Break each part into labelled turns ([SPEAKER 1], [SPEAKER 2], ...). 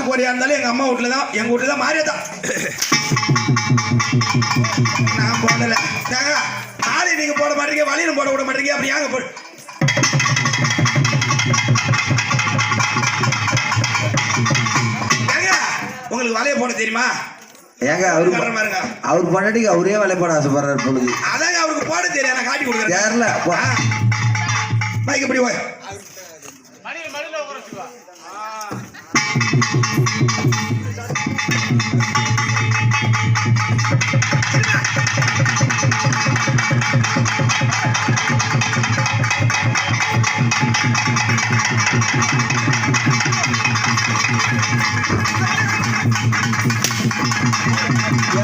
[SPEAKER 1] போறியா இருந்தாலும் எங்க அம்மா வீட்டுல தான், எங்க வீட்டுல தான் மாறியதான். நான் போடல. மாறி நீங்க போட மாட்டீங்க, வழியிலும் போட விட மாட்டீங்க. அப்படி யாங்க போடு. உங்களுக்கு வலைய போட தெரியுமா?
[SPEAKER 2] ஏங்க அவர் பண்ணடிக்கு அவரே வலை போட ஆசைப்படுறாரு பொழுது.
[SPEAKER 1] அதாங்க அவருக்கு போட தெரியும். நான் காட்டி கொடுக்குறேன். யாருல மைக் இப்படி போய்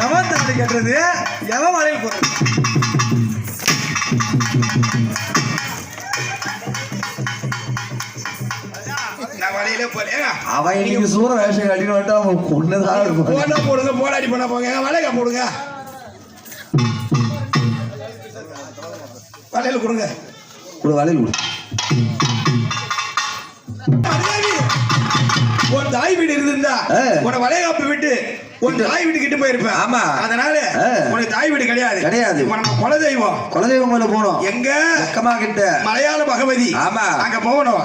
[SPEAKER 1] எவன் தாண்டி கட்டுறது, எவன் வலையில் போடுறது?
[SPEAKER 2] அவன் இன்னைக்கு சூற வேஷம் கட்டிட்டு வந்துட்டு அவன் கொண்டுதான்
[SPEAKER 1] போடுங்க, போடாடி பண்ண போங்க, வலையா போடுங்க, வலையில கொடுங்க,
[SPEAKER 2] வலையில் கொடு.
[SPEAKER 1] ஒரு தாய் வீடு இருந்தா உன வளைகாப்பு விட்டு ஒரு தாய் வீடு கிட்ட போயிருப்பேன். ஆமா, அதனால உனக்கு தாய் வீடு கிடையாது. நம்ம குலதெய்வம் மேல போனோம். எங்க பக்கமா கிட்ட மலையாள பகவதி. ஆமா, அங்க போகணும்.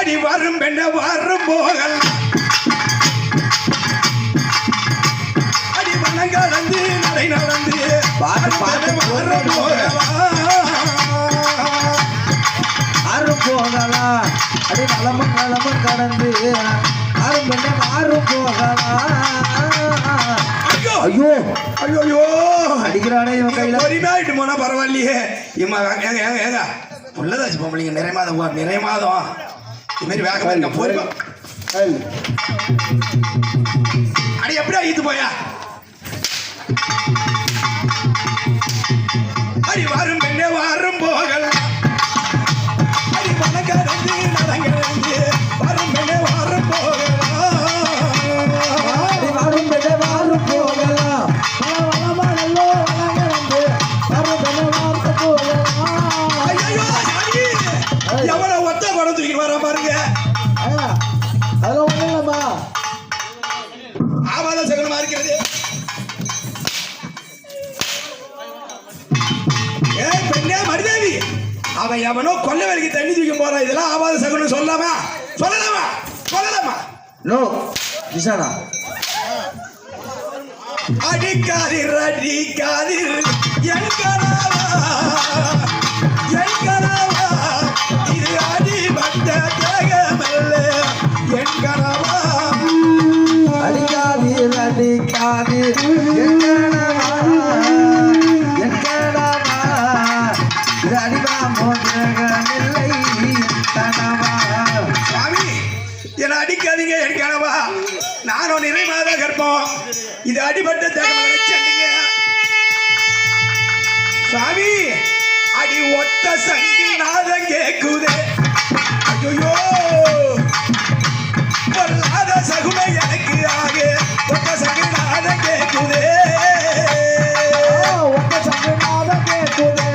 [SPEAKER 1] அடி வரும் பெண்ண வரும் போகல், அடி மனம் கடந்து நடை நடந்து வரும்
[SPEAKER 2] போகலாம், அடி நலமும் நலமும் கடந்து ஆறும் பெண்ண மாறும் போகலாம். ஐயோ ஐயோ ஐயோ அடிக்கிறானே இவன் கையில.
[SPEAKER 1] பொறுமையாயிட்டு போனா பரவாயில்லையே. இம்மா ஏங்க ஏங்க ஏங்க உள்ளதாச்சு பொம்பளைங்க நிறைய மாதம் இது மாதிரி வேகமா இருக்க பொறுமை. அடி எப்படியா ஈத்து போயா? அடி வரும் பெண்ணே வாரும் போகலாம், அடி மனக்கடந்து நடங்கடந்து வரும் பெண்ணே வாரும் போகலாம்,
[SPEAKER 2] அடி வரும் பெண்ணே வாரும் போகலாம், வளமடலோ வளங்கடந்து வரும் பெண்ணே வாரும் போகலாம்.
[SPEAKER 1] ஐயோ எவ்வளவு ஒத்த குடம் தூக்கிட்டு வர பாருங்க.
[SPEAKER 2] அதெல்லாம் ஒண்ணும் இல்லம்மா,
[SPEAKER 1] ஆவாத சகனமா இருக்கிறது. பெண்ணே மருதேவி, அவன் எவனோ கொல்ல வேலைக்கு தண்ணி தூக்கி போறான். இதெல்லாம் ஆவாத சகனம் சொல்லலாமா? சொல்லலாமா?
[SPEAKER 2] நோ நிஷானா.
[SPEAKER 1] அடிக்காதீர் என் கனவா இது அடிபட்ட தேகமல்ல என் கனவா.
[SPEAKER 2] அடிக்காதீர் என் கனவா இது அடிபாமோ தேகமில்லை என் கனவா.
[SPEAKER 1] சுவாமி, என்னை அடிக்காதீங்க என் கனவா, நானும் நிறை மாத கர்ப்பம், இது அடிபட்ட தேகமல்ல வச்சுங்க. சுவாமி, அடி ஒத்த சங்கி நாதம் கேக்குதே. ஐயோ பொல்லாத சகுனை எனக்கு ஆக ஒத்த சங்கி நாதம் கேக்குதே.
[SPEAKER 2] ஒத்த சங்கு நாதம் கேக்குதே,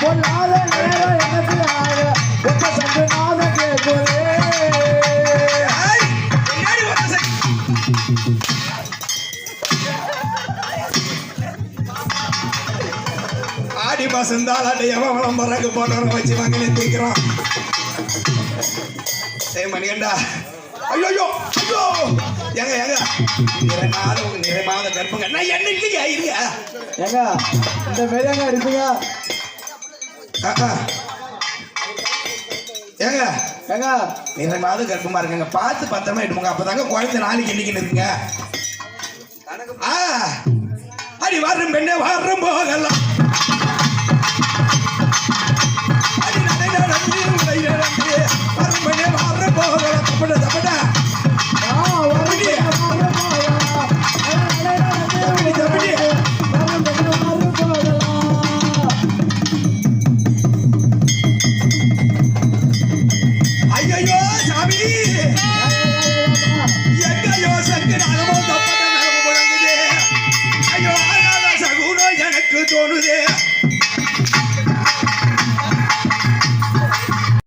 [SPEAKER 2] பொல்லாத நேரம் எனக்கு ஆக ஒத்த சங்கு நாதம் கேக்குதே.
[SPEAKER 1] ஆடி பசந்தால் அடைய எவன் பறக்கு போட்டவரை வச்சு மங்களே தீக்கிறோம். மணிகண்டா, ஐயோ ஐயோ ஏங்க நிறை மாத கற்பங்க. நான் என்ன இல்லையா இல்லையா
[SPEAKER 2] ஏங்க இந்த மேலேங்க இருப்பீங்க.
[SPEAKER 1] ஏங்க
[SPEAKER 2] ஏங்க
[SPEAKER 1] நிறை மாத கற்பமா இருக்குங்க, பார்த்து பத்திரமா எடுப்போங்க. அப்பதாங்க குழந்தை நாளைக்கு இன்னைக்கு இருக்குங்க. அடி வரும் பெண்ணே வரும் போகலாம், அடி நடை நடந்து வரும்